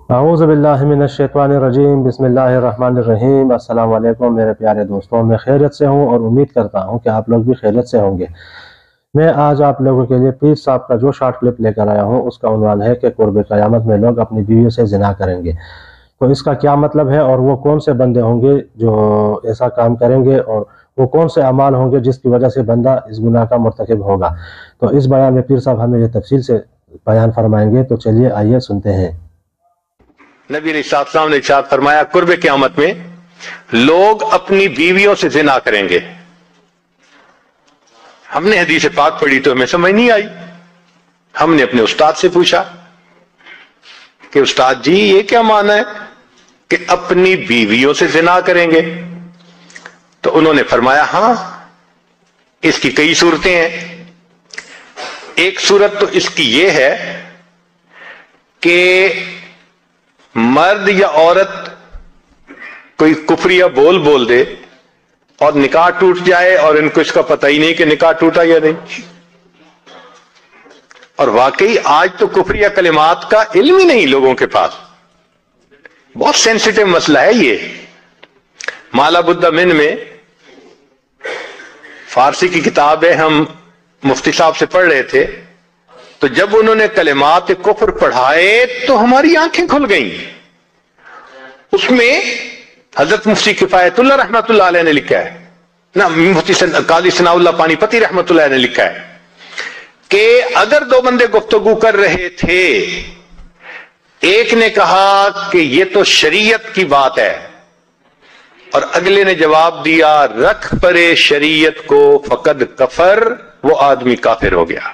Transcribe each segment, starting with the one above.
अऊज़ु बिल्लाहि मिनश्शैतानिर्रजीम बिस्मिल्लाहिर्रहमानिर्रहीम। अस्सलाम वालेकुम मेरे प्यारे दोस्तों, मैं खैरियत से हूँ और उम्मीद करता हूँ कि आप लोग भी खैरियत से होंगे। मैं आज आप लोगों के लिए पीर साहब का जो शॉर्ट क्लिप लेकर आया हूँ उसका उन्वान है कि कुर्ब क़यामत में लोग अपनी बीवियों से ज़िना करेंगे। तो इसका क्या मतलब है और वो कौन से बंदे होंगे जो ऐसा काम करेंगे और वो कौन से अमाल होंगे जिसकी वजह से बंदा इस गुनाह का मुर्तकिब होगा। तो इस बयान में पीर साहब हमें ये तफसील से बयान फरमाएंगे। तो चलिए आइए सुनते हैं। नबी अलैहिस्सलाम ने इरशाद फरमाया, कुर्ब क़यामत में लोग अपनी बीवियों से ज़िना करेंगे। हमने हदीस पाक पढ़ी तो हमें समझ नहीं आई। हमने अपने उस्ताद से पूछा कि उस्ताद जी ये क्या माना है कि अपनी बीवियों से ज़िना करेंगे? तो उन्होंने फरमाया, हां, इसकी कई सूरतें हैं। एक सूरत तो इसकी ये है कि मर्द या औरत कोई कुफरिया बोल दे और निकाह टूट जाए और इनको इसका पता ही नहीं कि निकाह टूटा या नहीं। और वाकई आज तो कुफरिया कलिमात का इल्म ही नहीं लोगों के पास। बहुत सेंसिटिव मसला है ये। माला बुद्दा मिन में फारसी की किताब है, हम मुफ्ती साहब से पढ़ रहे थे, तो जब उन्होंने कलिमात कुफर पढ़ाए तो हमारी आंखें खुल गईं। उसमें हजरत मुफ्ती किफायतुल्लाह रहमतुल्लाह अलैह ने लिखा है ना, मुफ्ती काजी सनाउल्लाह पानीपती रहमतुल्लाह ने लिखा है कि अगर दो बंदे गुफ्तगू कर रहे थे, एक ने कहा कि ये तो शरीयत की बात है और अगले ने जवाब दिया रख परे शरीयत को फकद कफर, वो आदमी काफिर हो गया।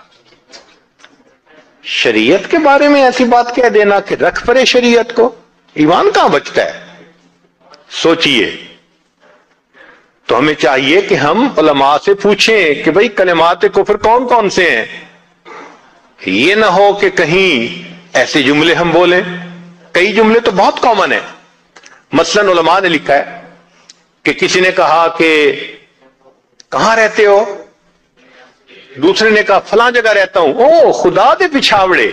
शरीयत के बारे में ऐसी बात कह देना कि रख परे शरीयत को, ईमान कहां बचता है? सोचिए। तो हमें चाहिए कि हम उलमा से पूछें कि भाई कलिमात कुफर कौन कौन से हैं। ये ना हो कि कहीं ऐसे जुमले हम बोलें। कई जुमले तो बहुत कॉमन है। मसलन उलमा ने लिखा है कि किसी ने कहा कि कहां रहते हो, दूसरे ने कहा फलां जगह रहता हूं। ओ खुदा दे पिछावड़े,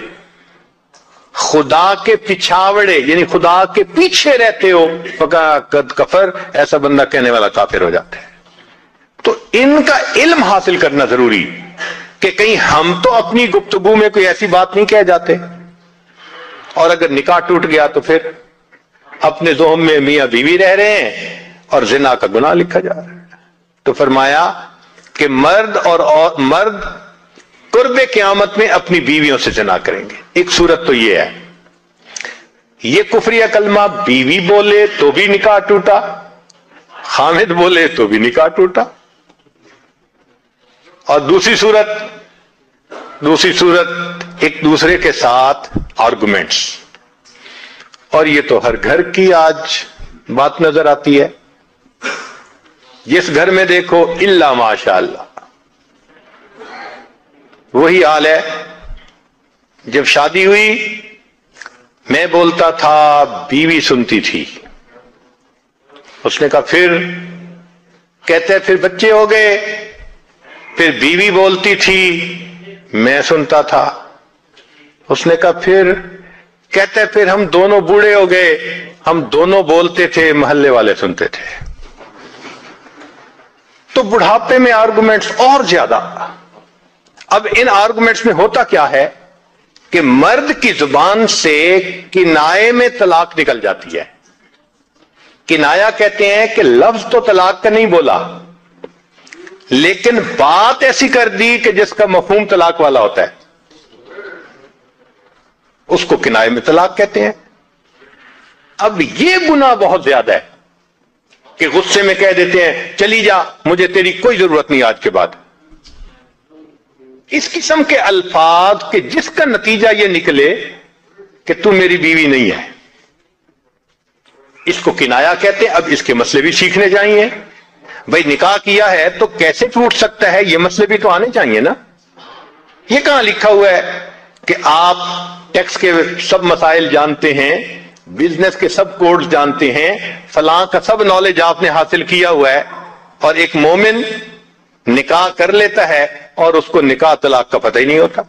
खुदा के पिछावड़े यानी खुदा के पीछे रहते हो, फकद कफर, ऐसा बंदा कहने वाला काफिर हो जाता है। तो इनका इल्म हासिल करना जरूरी कि कहीं हम तो अपनी गुफ्तगू में कोई ऐसी बात नहीं कह जाते और अगर निकाह टूट गया तो फिर अपने ज़ोहम में मियां बीवी रह रहे हैं और जिना का गुनाह लिखा जा रहा है। तो फरमाया कि मर्द कुर्बे क़यामत में अपनी बीवियों से जिना करेंगे। एक सूरत तो ये है, ये कुफरिया कलमा बीवी बोले तो भी निकाह टूटा, हामिद बोले तो भी निकाह टूटा। और दूसरी सूरत एक दूसरे के साथ आर्गुमेंट्स। और ये तो हर घर की आज बात नजर आती है। जिस घर में देखो इल्ला माशाअल्लाह वही हाल है। जब शादी हुई मैं बोलता था, बीवी सुनती थी। उसने कहा फिर, कहते फिर बच्चे हो गए, फिर बीवी बोलती थी, मैं सुनता था। उसने कहा फिर, कहते फिर हम दोनों बूढ़े हो गए, हम दोनों बोलते थे, मोहल्ले वाले सुनते थे। तो बुढ़ापे में आर्गुमेंट्स और ज्यादा। अब इन आर्गुमेंट्स में होता क्या है कि मर्द की जुबान से किनाए में तलाक निकल जाती है। किनाया कहते हैं कि लफ्ज तो तलाक का नहीं बोला, लेकिन बात ऐसी कर दी कि जिसका मफहूम तलाक वाला होता है, उसको किनाए में तलाक कहते हैं। अब यह गुनाह बहुत ज्यादा है कि गुस्से में कह देते हैं चली जा, मुझे तेरी कोई जरूरत नहीं आज के बाद। इस किस्म के अल्फाज के जिसका नतीजा यह निकले कि तू मेरी बीवी नहीं है, इसको किनाया कहते हैं। अब इसके मसले भी सीखने चाहिए। भाई निकाह किया है तो कैसे टूट सकता है, ये मसले भी तो आने चाहिए ना। ये कहां लिखा हुआ है कि आप टैक्स के सब मसाइल जानते हैं, बिजनेस के सब कोड्स जानते हैं, फलां का सब नॉलेज आपने हासिल किया हुआ है, और एक मोमिन निकाह कर लेता है और उसको निकाह तलाक का पता ही नहीं होता।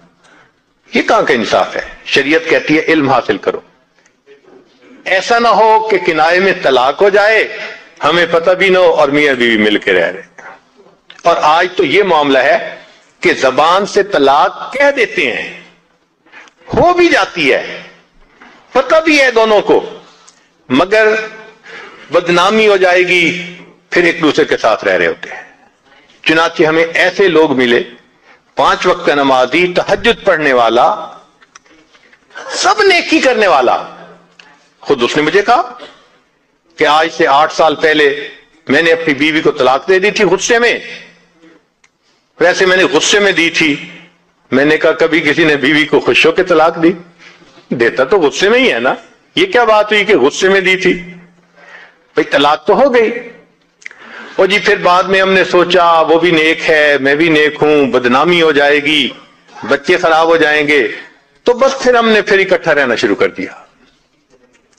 ये कहां का इंसाफ है? शरीयत कहती है इल्म हासिल करो। ایسا نہ ہو کہ کنارے میں طلاق ہو جائے، ہمیں پتہ بھی نہ ہو اور میاں بیوی مل کے رہ رہے۔ اور آج تو یہ معاملہ ہے کہ زبان سے طلاق کہہ دیتے ہیں، ہو بھی جاتی ہے، پتہ بھی ہے دونوں کو، مگر بدنامی ہو جائے گی، پھر ایک دوسرے کے ساتھ رہ رہے ہوتے ہیں۔ چنانچہ ہمیں ایسے لوگ ملے، 5 وقت کا نمازی، تہجد پڑھنے والا، سب نیکی کرنے والا۔ خود اس نے مجھے کہا کہ آج سے 8 سال پہلے میں نے اپنی بیوی کو طلاق دے دی تھی غصے میں، ویسے میں نے غصے میں دی تھی۔ میں نے کہا کبھی کسی نے بیوی کو خوش ہو کے طلاق دی؟ دیتا تو غصے میں ہی ہے نا، یہ کیا بات ہوئی کہ غصے میں دی تھی؟ بھئی طلاق تو ہو گئی۔ اور جی پھر بعد میں ہم نے سوچا وہ بھی نیک ہے، میں بھی نیک ہوں، بدنامی ہو جائے گی، بچے خراب ہو جائیں گے، تو بس پھر ہم نے پھر اکٹھا رہنا شروع کر دیا۔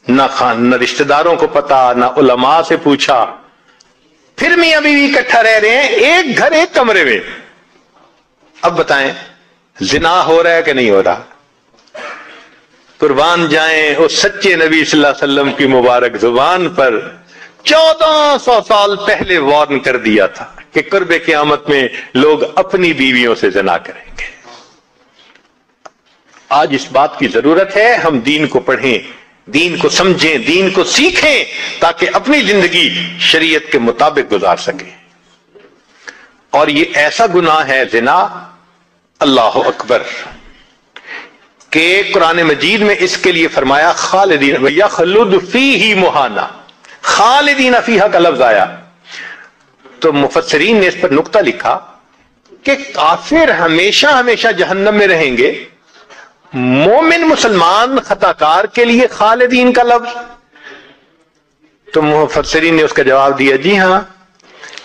نہ رشتہ داروں کو پتا، نہ علماء سے پوچھا، پھر میاں بیوی اکٹھا رہ رہے ہیں، ایک گھر ایک کمرے میں۔ اب بتائیں زنا ہو رہا ہے کہ نہیں ہو رہا؟ قربان جائیں اس سچے نبی صلی اللہ علیہ وسلم کی مبارک زبان پر 1400 سال پہلے وارن کر دیا تھا کہ قرب قیامت میں لوگ اپنی بیویوں سے زنا کریں گے۔ آج اس بات کی ضرورت ہے ہم دین کو پڑھیں، دین کو سمجھیں، دین کو سیکھیں، تاکہ اپنی زندگی شریعت کے مطابق گزار سکیں۔ اور یہ ایسا گناہ ہے زنا، اللہ اکبر، کہ قرآن مجید میں اس کے لیے فرمایا خالدین وَيَخْلُدْ فِيهِ مُحَانَا، خالدین فیہا کا لفظ آیا تو مفسرین نے اس پر نقطہ لکھا کہ کافر ہمیشہ ہمیشہ جہنم میں رہیں گے، مومن مسلمان خطاکار کے لیے خالدین کا لفظ؟ تو مفسرین نے اس کا جواب دیا جی ہاں،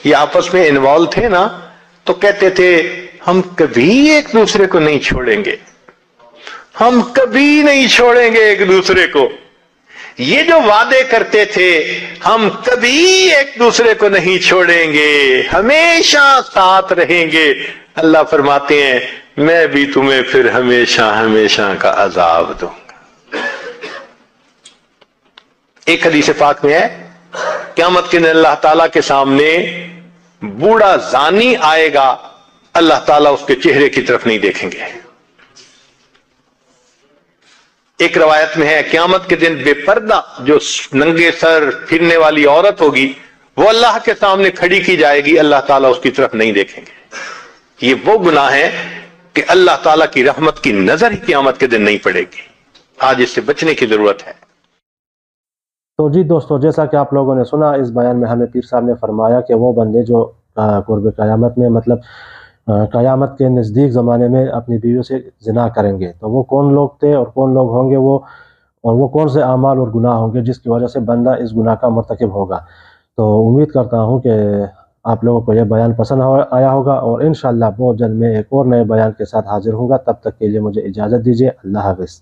یہ آپس میں انوالو تھے نا، تو کہتے تھے ہم کبھی ایک دوسرے کو نہیں چھوڑیں گے، ہم کبھی نہیں چھوڑیں گے ایک دوسرے کو۔ یہ جو وعدے کرتے تھے ہم کبھی ایک دوسرے کو نہیں چھوڑیں گے، ہمیشہ ساتھ رہیں گے، اللہ فرماتے ہیں میں بھی تمہیں پھر ہمیشہ ہمیشہ کا عذاب دوں گا۔ ایک حدیث پاک میں ہے قیامت کے دن اللہ تعالیٰ کے سامنے بوڑھا زانی آئے گا، اللہ تعالیٰ اس کے چہرے کی طرف نہیں دیکھیں گے۔ ایک روایت میں ہے قیامت کے دن بے پردہ جو ننگے سر پھرنے والی عورت ہوگی وہ اللہ کے سامنے کھڑی کی جائے گی، اللہ تعالیٰ اس کی طرف نہیں دیکھیں گے۔ یہ وہ گناہ ہے کہ اللہ تعالیٰ کی رحمت کی نظر ہی قیامت کے دن نہیں پڑے گی۔ آج اس سے بچنے کی ضرورت ہے۔ تو جی دوستو، جیسا کہ آپ لوگوں نے سنا اس بیان میں ہمیں پیر صاحب نے فرمایا کہ وہ بندے جو قرب قیامت میں مطلب قیامت کے نزدیک زمانے میں اپنی بیویوں سے زنا کریں گے، تو وہ کون لوگ تھے اور کون لوگ ہوں گے اور وہ کون سے اعمال اور گناہ ہوں گے جس کی وجہ سے بندہ اس گناہ کا مرتکب ہوگا۔ تو امید کرتا ہوں کہ آپ لوگوں کو یہ بیان پسند آیا ہوگا، اور انشاءاللہ بہت جلد میں ایک اور نئے بیان کے ساتھ حاضر ہوں گا۔ تب تک کے لیے مجھے اجازت دیجیے، اللہ حافظ۔